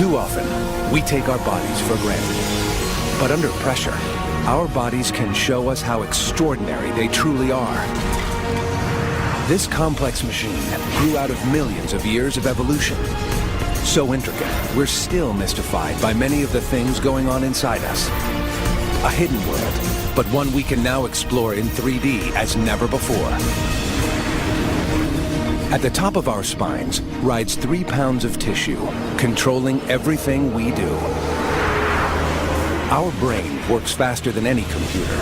Too often, we take our bodies for granted. But under pressure, our bodies can show us how extraordinary they truly are. This complex machine grew out of millions of years of evolution. So intricate, we're still mystified by many of the things going on inside us. A hidden world, but one we can now explore in 3D as never before. At the top of our spines rides 3 pounds of tissue, controlling everything we do. Our brain works faster than any computer,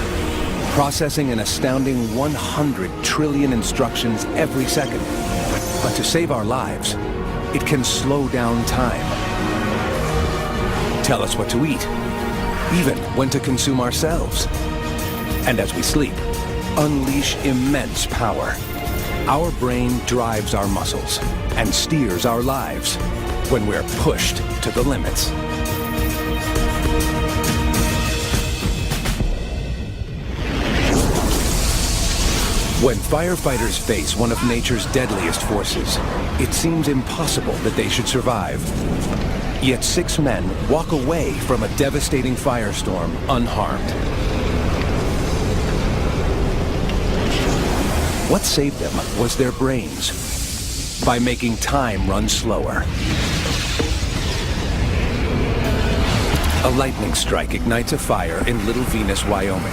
processing an astounding 100 trillion instructions every second. But to save our lives, it can slow down time. Tell us what to eat, even when to consume ourselves. And as we sleep, unleash immense power. Our brain drives our muscles and steers our lives when we're pushed to the limits. When firefighters face one of nature's deadliest forces, it seems impossible that they should survive. Yet 6 men walk away from a devastating firestorm unharmed. What saved them was their brains, by making time run slower. A lightning strike ignites a fire in Little Venus, Wyoming.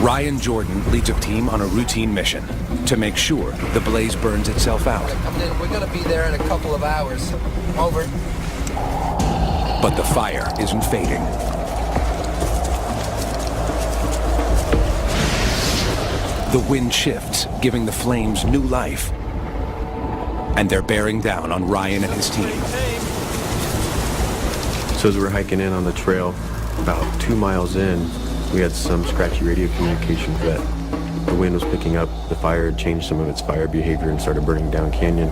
Ryan Jordan leads a team on a routine mission to make sure the blaze burns itself out. We're gonna be there in a couple of hours. Over. But the fire isn't fading. The wind shifts, giving the flames new life. And they're bearing down on Ryan and his team. So as we're hiking in on the trail, about 2 miles in, we had some scratchy radio communications that the wind was picking up. The fire had changed some of its fire behavior and started burning down canyon.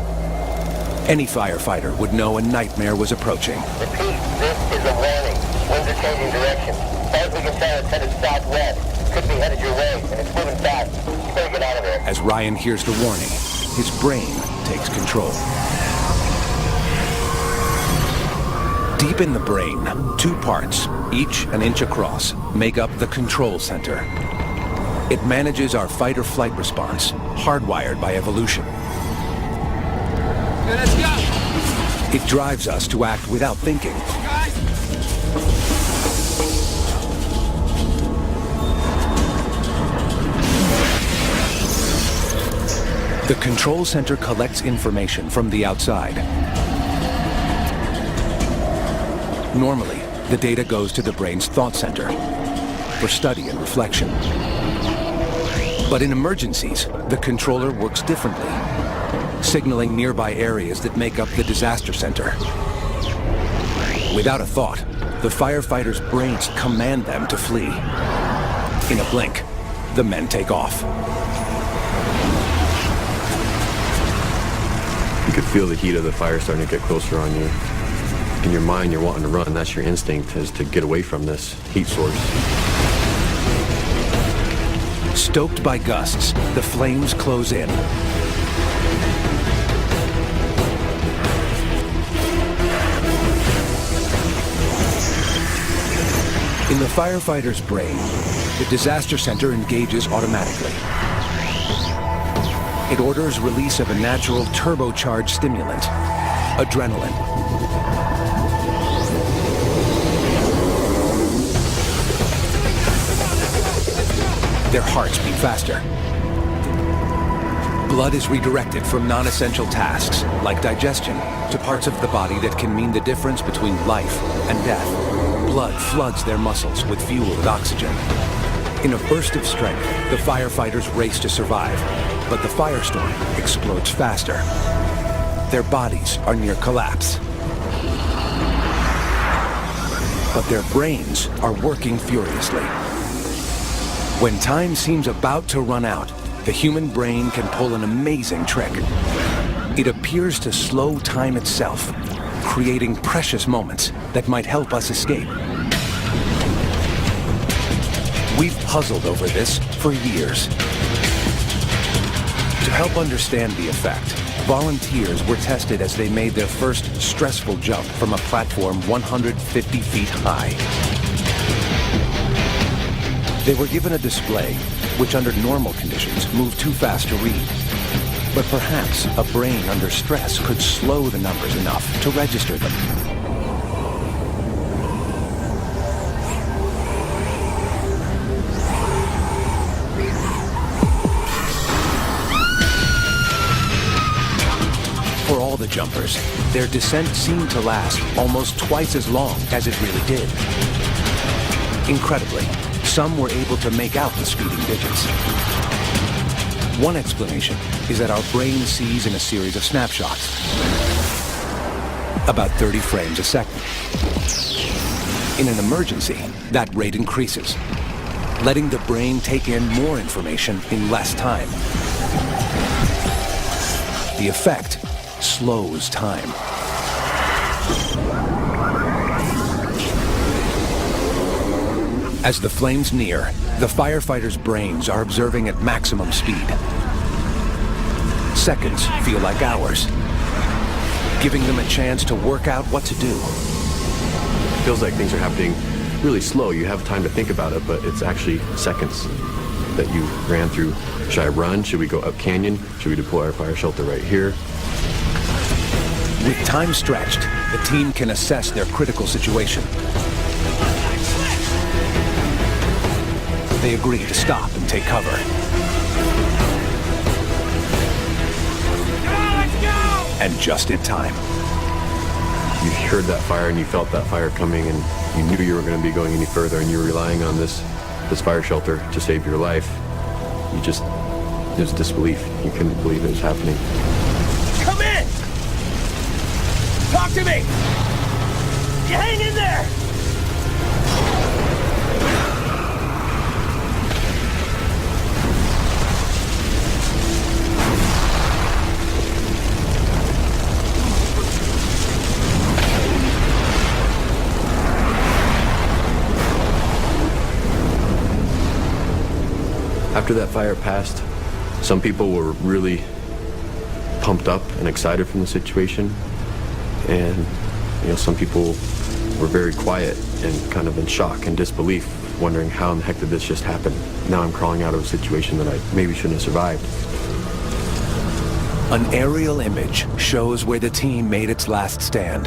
Any firefighter would know a nightmare was approaching. Repeat, this is a warning. Winds are changing direction. As far as we can tell, it's headed southwest. Could be headed your way, and it's moving fast. You better get out of there. As Ryan hears the warning, his brain takes control. Deep in the brain, 2 parts, each an inch across, make up the control center. It manages our fight-or-flight response, hardwired by evolution. Okay, let's go! It drives us to act without thinking. Guys! The control center collects information from the outside. Normally, the data goes to the brain's thought center for study and reflection. But in emergencies, the controller works differently, signaling nearby areas that make up the disaster center. Without a thought, the firefighters' brains command them to flee. In a blink, the men take off. You could feel the heat of the fire starting to get closer on you. In your mind, you're wanting to run. That's your instinct, is to get away from this heat source. Stoked by gusts, the flames close in. In the firefighter's brain, the disaster center engages automatically. It orders release of a natural turbocharged stimulant, adrenaline. Their hearts beat faster. Blood is redirected from non-essential tasks, like digestion, to parts of the body that can mean the difference between life and death. Blood floods their muscles with fuel and oxygen. In a burst of strength, the firefighters race to survive, but the firestorm explodes faster. Their bodies are near collapse. But their brains are working furiously. When time seems about to run out, the human brain can pull an amazing trick. It appears to slow time itself, creating precious moments that might help us escape. We've puzzled over this for years. To help understand the effect, volunteers were tested as they made their first stressful jump from a platform 150 feet high. They were given a display, which under normal conditions moved too fast to read. But perhaps a brain under stress could slow the numbers enough to register them. For all the jumpers, their descent seemed to last almost twice as long as it really did. Incredibly, some were able to make out the speeding digits. One explanation is that our brain sees in a series of snapshots, about 30 frames a second. In an emergency, that rate increases, letting the brain take in more information in less time. The effect slows time. As the flames near, the firefighters' brains are observing at maximum speed. Seconds feel like hours, giving them a chance to work out what to do. It feels like things are happening really slow. You have time to think about it, but it's actually seconds that you ran through. Should I run? Should we go up canyon? Should we deploy our fire shelter right here? With time stretched, the team can assess their critical situation. They agree to stop and take cover. And just in time. You heard that fire and you felt that fire coming, and you knew you were going to be going any further, and you were relying on this fire shelter to save your life. There's disbelief. You couldn't believe it was happening. Come in! Talk to me! You hang in there! After that fire passed, some people were really pumped up and excited from the situation, and some people were very quiet and kind of in shock and disbelief, wondering how in the heck did this just happen? Now I'm crawling out of a situation that I maybe shouldn't have survived. An aerial image shows where the team made its last stand.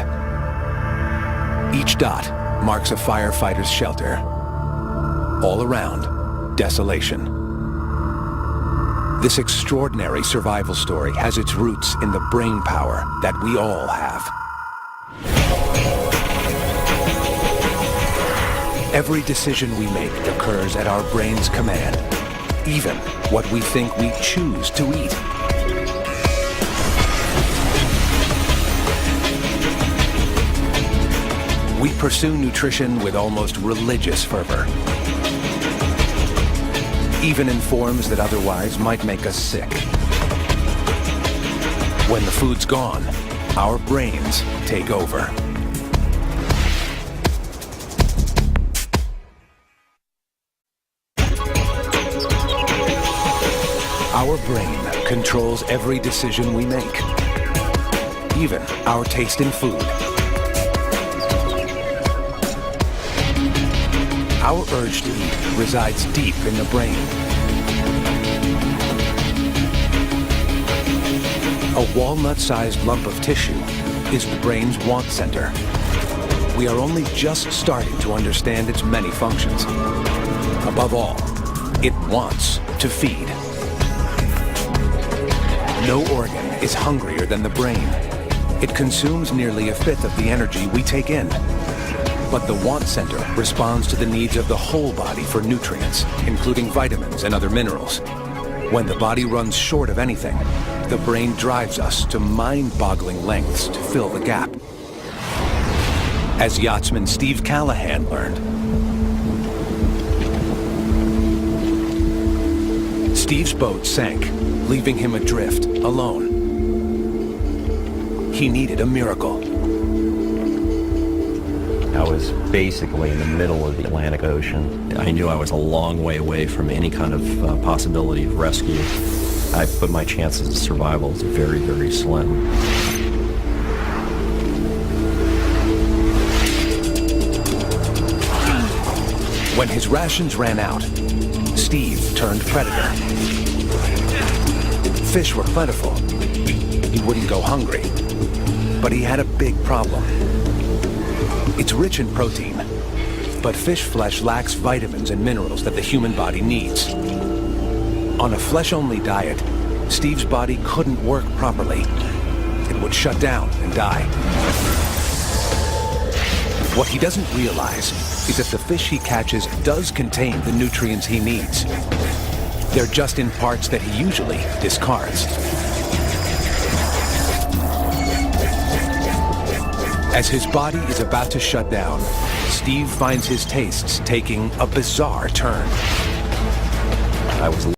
Each dot marks a firefighter's shelter. All around, desolation. This extraordinary survival story has its roots in the brain power that we all have. Every decision we make occurs at our brain's command, even what we think we choose to eat. We pursue nutrition with almost religious fervor, even in forms that otherwise might make us sick. When the food's gone, our brains take over. Our brain controls every decision we make, even our taste in food. Our urge to eat resides deep in the brain. A walnut-sized lump of tissue is the brain's want center. We are only just starting to understand its many functions. Above all, it wants to feed. No organ is hungrier than the brain. It consumes nearly a fifth of the energy we take in. But the want center responds to the needs of the whole body for nutrients, including vitamins and other minerals. When the body runs short of anything, the brain drives us to mind-boggling lengths to fill the gap. As yachtsman Steve Callahan learned, Steve's boat sank, leaving him adrift, alone. He needed a miracle. I was basically in the middle of the Atlantic Ocean. I knew I was a long way away from any kind of possibility of rescue. I put my chances of survival as very, very slim. When his rations ran out, Steve turned predator. Fish were plentiful. He wouldn't go hungry. But he had a big problem. It's rich in protein, but fish flesh lacks vitamins and minerals that the human body needs. On a flesh-only diet, Steve's body couldn't work properly. It would shut down and die. What he doesn't realize is that the fish he catches does contain the nutrients he needs. They're just in parts that he usually discards. As his body is about to shut down, Steve finds his tastes taking a bizarre turn. I was